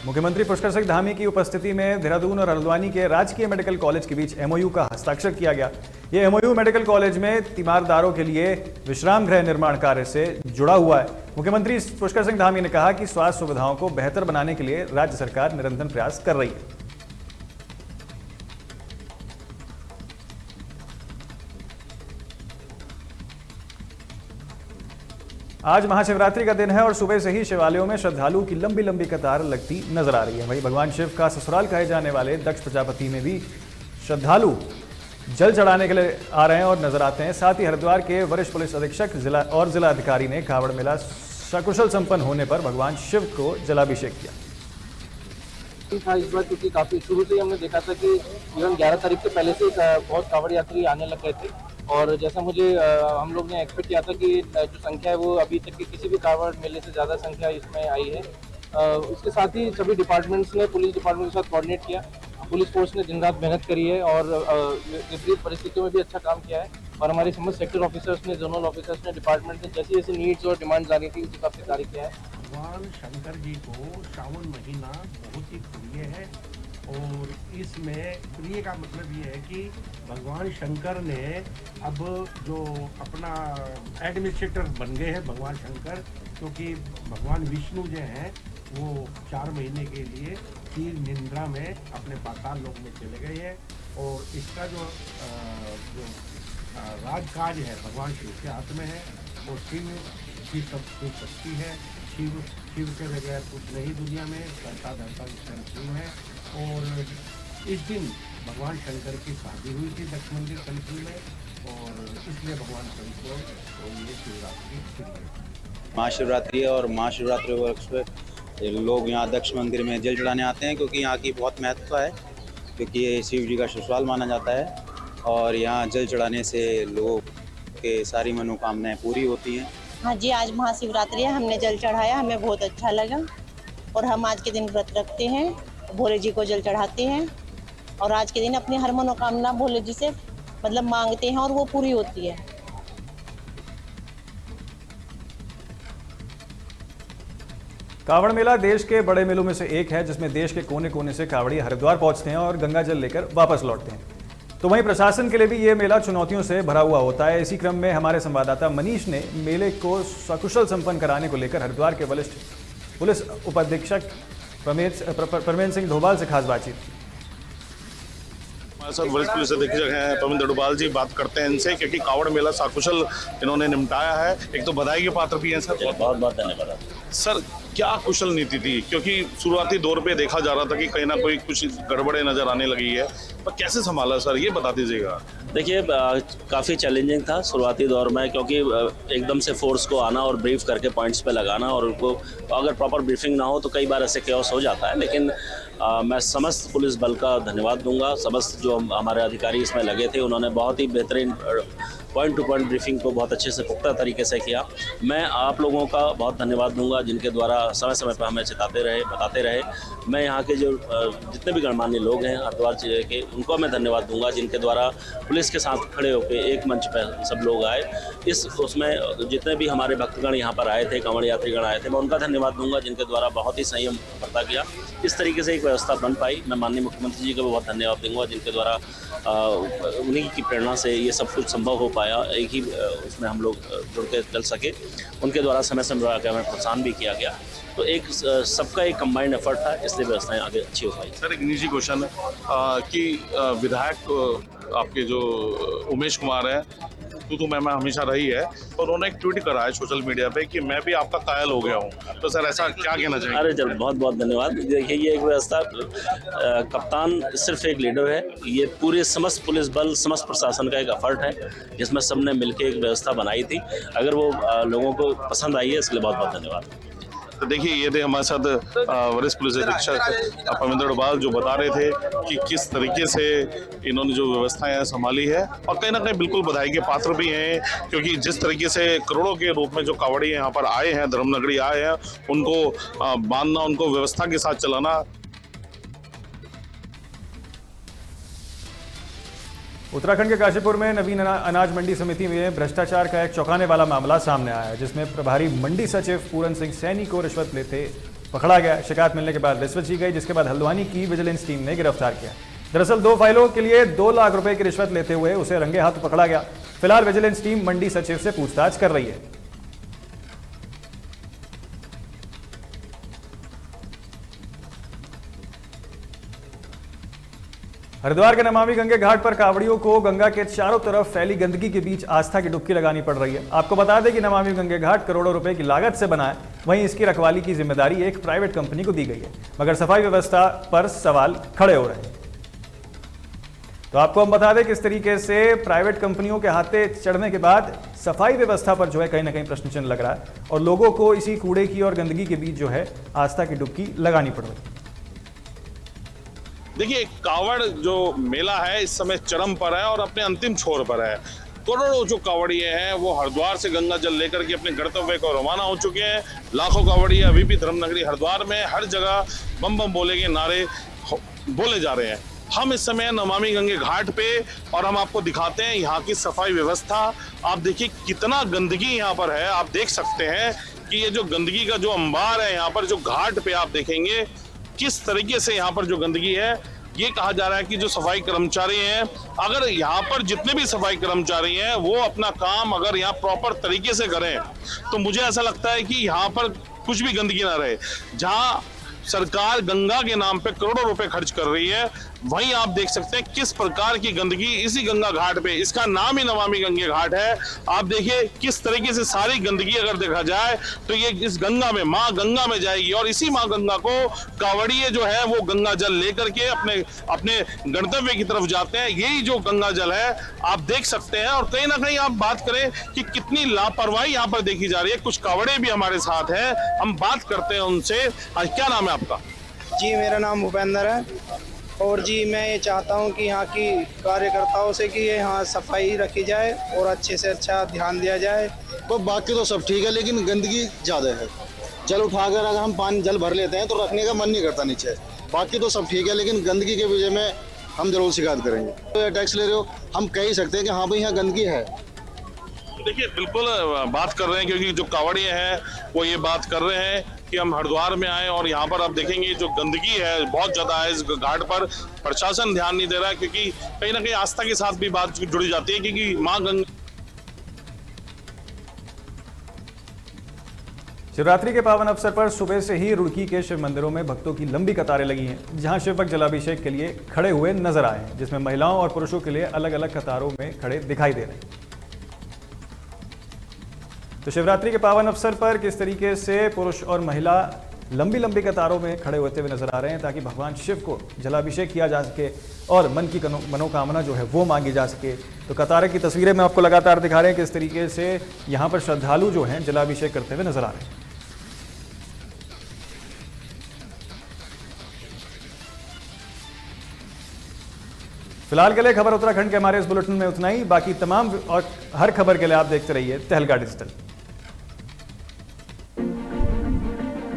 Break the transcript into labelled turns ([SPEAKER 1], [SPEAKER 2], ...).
[SPEAKER 1] मुख्यमंत्री पुष्कर सिंह धामी की उपस्थिति में देहरादून और हल्द्वानी के राजकीय मेडिकल कॉलेज के बीच एमओयू का हस्ताक्षर किया गया। ये एमओयू मेडिकल कॉलेज में तीमारदारों के लिए विश्राम गृह निर्माण कार्य से जुड़ा हुआ है। मुख्यमंत्री पुष्कर सिंह धामी ने कहा कि स्वास्थ्य सुविधाओं को बेहतर बनाने के लिए राज्य सरकार निरंतर प्रयास कर रही है। आज महाशिवरात्रि का दिन है और सुबह से ही शिवालयों में श्रद्धालुओं की लंबी लंबी कतार लगती नजर आ रही है। वहीं भगवान शिव का ससुराल कहे जाने वाले दक्ष प्रजापति में भी श्रद्धालु जल चढ़ाने के लिए आ रहे हैं और नजर आते हैं। साथ ही हरिद्वार के वरिष्ठ पुलिस अधीक्षक जिला अधिकारी ने कावड़ मेला सकुशल संपन्न होने पर भगवान शिव को जलाभिषेक किया
[SPEAKER 2] था इस बार, क्योंकि काफी शुरू से ही हमने देखा था कि इवन 11 तारीख से पहले से बहुत कांवड़ यात्री आने लग गए थे। और जैसा मुझे हम लोग ने एक्सपेक्ट किया था कि जो संख्या है वो अभी तक की किसी भी कांवड़ मेले से ज़्यादा संख्या इसमें आई है। उसके साथ ही सभी डिपार्टमेंट्स ने पुलिस डिपार्टमेंट के साथ कोऑर्डिनेट किया। पुलिस फोर्स ने दिन रात मेहनत करी है और विपरीत परिस्थितियों में भी अच्छा काम किया है। और हमारे समस्त सेक्टर ऑफिसर्स ने, जोनल ऑफिसर्स ने, डिपार्टमेंट ने जैसी जैसी नीड्स और डिमांड्स आ रही थी उस हिसाब से कार्य किया है।
[SPEAKER 3] भगवान शंकर जी को श्रावण महीना बहुत ही प्रिय है और इसमें प्रिय का मतलब ये है कि भगवान शंकर ने अब जो अपना एडमिनिस्ट्रेटर बन गए हैं भगवान शंकर, क्योंकि भगवान विष्णु जो हैं वो 4 महीने के लिए तीर निंद्रा में अपने पाताल लोक में चले गए हैं और इसका जो राजकाज है भगवान शिव के हाथ में है और शिव की सब कुछ शक्ति है। शिव के बगैर कुछ नहीं दुनिया में, करता धरता शिव है। और इस दिन भगवान शंकर की शादी हुई थी दक्ष मंदिर कंट्री में और इसलिए भगवान शंकर को ये शिवरात्रि
[SPEAKER 4] महाशिवरात्रि है और महाशिवरात्रि वर्ष पे लोग यहाँ दक्ष मंदिर में जल चढ़ाने आते हैं, क्योंकि यहाँ की बहुत महत्व है, क्योंकि ये शिव जी का ससुराल माना जाता है और यहाँ जल चढ़ाने से लोगों के सारी मनोकामनाएं पूरी होती हैं।
[SPEAKER 5] हाँ जी, आज महाशिवरात्रि है, हमने जल चढ़ाया, हमें बहुत अच्छा लगा और हम आज के दिन व्रत रखते हैं, भोले जी को जल चढ़ाते हैं और आज के दिन अपनी हर मनोकामना भोले जी से मतलब मांगते हैं और वो पूरी होती है।
[SPEAKER 1] कावड़ मेला देश के बड़े मेलों में से एक है, जिसमें देश के कोने कोने से कावड़ी हरिद्वार पहुंचते हैं और गंगा जल लेकर वापस लौटते हैं। तो वहीं प्रशासन के लिए भी ये मेला चुनौतियों से भरा हुआ होता है। इसी क्रम में हमारे संवाददाता मनीष ने मेले को सकुशल संपन्न कराने को लेकर हरिद्वार के वरिष्ठ पुलिस उपाधीक्षक परमेन सिंह ढोभाल से खास बातचीत की।
[SPEAKER 6] हमारे साथ वरिष्ठ पुलिस अधीक्षक हैं परमेन ढोभाल जी, बात करते हैं इनसे, क्योंकि कावड़ मेला सकुशल इन्होंने निपटाया है। एक तो बधाई के पात्र भी हैं सर।
[SPEAKER 7] बहुत बहुत धन्यवाद
[SPEAKER 6] सर। क्या कुशल नीति थी, क्योंकि शुरुआती दौर पे देखा जा रहा था कि कहीं ना कोई कुछ गड़बड़े नजर आने लगी है, पर कैसे संभाला सर, ये बता दीजिएगा।
[SPEAKER 7] देखिए, काफ़ी चैलेंजिंग था शुरुआती दौर में, क्योंकि एकदम से फोर्स को आना और ब्रीफ करके पॉइंट्स पे लगाना और उनको अगर प्रॉपर ब्रीफिंग ना हो तो कई बार ऐसे केओस हो जाता है। लेकिन मैं समस्त पुलिस बल का धन्यवाद दूंगा। समस्त जो हमारे अधिकारी इसमें लगे थे उन्होंने बहुत ही बेहतरीन पॉइंट टू पॉइंट ब्रीफिंग को बहुत अच्छे से पुख्ता तरीके से किया। मैं आप लोगों का बहुत धन्यवाद दूंगा जिनके द्वारा समय समय पर हमें चिताते रहे, बताते रहे। मैं यहाँ के जो जितने भी गणमान्य लोग हैं हरिद्वार जिले के, उनको मैं धन्यवाद दूंगा जिनके द्वारा पुलिस के साथ खड़े होकर एक मंच पर सब लोग आए। उसमें जितने भी हमारे भक्तगण यहाँ पर आए थे, कांवड़ यात्रीगण आए थे, मैं उनका धन्यवाद दूंगा जिनके द्वारा बहुत ही संयम बरता गया। इस तरीके से एक व्यवस्था बन पाई। मैं माननीय मुख्यमंत्री जी का भी बहुत धन्यवाद दूंगा जिनके द्वारा उन्हीं की प्रेरणा से ये सब कुछ संभव हो पाया। एक ही उसमें हम लोग जुड़ के चल सके। उनके द्वारा समय समय पर हमें प्रोत्साहन भी किया गया। तो एक सबका एक कंबाइंड एफर्ट था, इसलिए व्यवस्थाएं आगे अच्छी हो पाई।
[SPEAKER 6] सर, एक निजी क्वेश्चन है कि विधायक आपके जो उमेश कुमार हैं, तो मैं हमेशा रही है, और उन्होंने एक ट्वीट करा है सोशल मीडिया पे कि मैं भी आपका कायल हो गया हूँ। तो सर, ऐसा क्या कहना चाहिए?
[SPEAKER 7] अरे चल, बहुत बहुत धन्यवाद। देखिए, ये एक व्यवस्था, कप्तान सिर्फ एक लीडर है, ये पूरे समस्त पुलिस बल, समस्त प्रशासन का एक एफर्ट है जिसमें सबने मिलकर एक व्यवस्था बनाई थी। अगर वो लोगों को पसंद आई है, इसके लिए बहुत बहुत धन्यवाद।
[SPEAKER 6] तो देखिए, ये थे हमारे साथ वरिष्ठ पुलिस अधीक्षक परमेन ढोभाल, जो बता रहे थे कि किस तरीके से इन्होंने जो व्यवस्थाएं संभाली है, और कहीं ना कहीं बिल्कुल बधाई के पात्र भी हैं, क्योंकि जिस तरीके से करोड़ों के रूप में जो कावड़ी यहाँ पर आए हैं, धर्मनगरी आए हैं, उनको बांधना, उनको व्यवस्था के साथ चलाना।
[SPEAKER 1] उत्तराखंड के काशीपुर में नवीन अनाज मंडी समिति में भ्रष्टाचार का एक चौंकाने वाला मामला सामने आया है, जिसमें प्रभारी मंडी सचिव पूरन सिंह सैनी को रिश्वत लेते पकड़ा गया। शिकायत मिलने के बाद रिश्वत ली गई, जिसके बाद हल्द्वानी की विजिलेंस टीम ने गिरफ्तार किया। दरअसल 2 फाइलों के लिए 2 लाख रुपए की रिश्वत लेते हुए उसे रंगे हाथ पकड़ा गया। फिलहाल विजिलेंस टीम मंडी सचिव से पूछताछ कर रही है। हरिद्वार के नमामि गंगे घाट पर कांवड़ियों को गंगा के चारों तरफ फैली गंदगी के बीच आस्था की डुबकी लगानी पड़ रही है। आपको बता दें कि नमामि गंगे घाट करोड़ों रुपए की लागत से बना है, वहीं इसकी रखवाली की जिम्मेदारी एक प्राइवेट कंपनी को दी गई है, मगर सफाई व्यवस्था पर सवाल खड़े हो रहे हैं। तो आपको हम बता दें किस तरीके से प्राइवेट कंपनियों के हाथे चढ़ने के बाद सफाई व्यवस्था पर जो है कहीं ना कहीं प्रश्न चिन्ह लग रहा है और लोगों को इसी कूड़े की और गंदगी के बीच जो है आस्था की डुबकी लगानी पड़ रही है।
[SPEAKER 6] देखिए, कांवड़ जो मेला है इस समय चरम पर है और अपने अंतिम छोर पर है। करोड़ों जो कांवड़िए हैं वो हरिद्वार से गंगा जल लेकर के अपने गंतव्य को रवाना हो चुके हैं। लाखों कांवड़िए अभी भी धर्मनगरी हरिद्वार में हर जगह बम बम बोले के नारे बोले जा रहे हैं। हम इस समय नमामि गंगे घाट पे और हम आपको दिखाते हैं यहाँ की सफाई व्यवस्था। आप देखिए कितना गंदगी यहाँ पर है। आप देख सकते हैं कि ये जो गंदगी का जो अंबार है यहाँ पर, जो घाट पे आप देखेंगे किस तरीके से यहाँ पर जो गंदगी है। ये कहा जा रहा है कि जो सफाई कर्मचारी हैं, अगर यहाँ पर जितने भी सफाई कर्मचारी हैं वो अपना काम अगर यहाँ प्रॉपर तरीके से करें तो मुझे ऐसा लगता है कि यहाँ पर कुछ भी गंदगी ना रहे। जहाँ सरकार गंगा के नाम पे करोड़ों रुपए खर्च कर रही है, वहीं आप देख सकते हैं किस प्रकार की गंदगी इसी गंगा घाट पे, इसका नाम ही नमामि गंगे घाट है। आप देखिए किस तरीके से सारी गंदगी अगर देखा जाए तो ये इस गंगा में, माँ गंगा में जाएगी और इसी माँ गंगा को कांवड़िए जो है वो गंगा जल लेकर के अपने गंतव्य की तरफ जाते हैं। यही जो गंगा जल है आप देख सकते हैं। और कहीं ना कहीं आप बात करें कि कितनी लापरवाही यहाँ पर देखी जा रही है। कुछ कांवड़े भी हमारे साथ हैं, हम बात करते हैं उनसे। क्या नाम है आपका?
[SPEAKER 8] जी, मेरा नाम भूपेंद्र है और जी मैं ये चाहता हूँ कि यहाँ की कार्यकर्ताओं से कि यहाँ सफाई रखी जाए और अच्छे से अच्छा ध्यान दिया जाए।
[SPEAKER 9] तो बाकी तो सब ठीक है, लेकिन गंदगी ज़्यादा है। जल उठाकर अगर हम पानी जल भर लेते हैं तो रखने का मन नहीं करता नीचे। बाकी तो सब ठीक है, लेकिन गंदगी के विषय में हम जरूर शिकायत करेंगे। तो टैक्स ले रहे हो, हम कह ही सकते हैं कि हाँ भाई यहाँ गंदगी है।
[SPEAKER 6] देखिए, बिल्कुल बात कर रहे हैं क्योंकि जो कांवड़िए हैं वो ये बात कर रहे हैं कि हम हरिद्वार में आए और यहाँ पर आप देखेंगे जो गंदगी है बहुत ज़्यादा है इस घाट पर। प्रशासन ध्यान नहीं दे रहा है क्योंकि कहीं ना कहीं आस्था के साथ भी बात जुड़ी जाती है क्योंकि माँ गंगा।
[SPEAKER 1] शिवरात्रि के पावन अवसर पर सुबह से ही रुड़की के शिव मंदिरों में भक्तों की लंबी कतारें लगी हैं, जहां शिव भक्त जलाभिषेक के लिए खड़े हुए नजर आए हैं, जिसमें महिलाओं और पुरुषों के लिए अलग अलग कतारों में खड़े दिखाई दे रहे हैं। तो शिवरात्रि के पावन अवसर पर किस तरीके से पुरुष और महिला लंबी लंबी कतारों में खड़े होते हुए नजर आ रहे हैं ताकि भगवान शिव को जलाभिषेक किया जा सके और मन की मनोकामना जो है वो मांगी जा सके। तो कतारें की तस्वीरें मैं आपको लगातार दिखा रहे हैं किस तरीके से यहाँ पर श्रद्धालु जो हैं जलाभिषेक करते हुए नजर आ रहे हैं। फिलहाल के लिए खबर उत्तराखंड के हमारे इस बुलेटिन में उतना ही। बाकी तमाम और हर खबर के लिए आप देखते रहिए तहलका डिजिटल।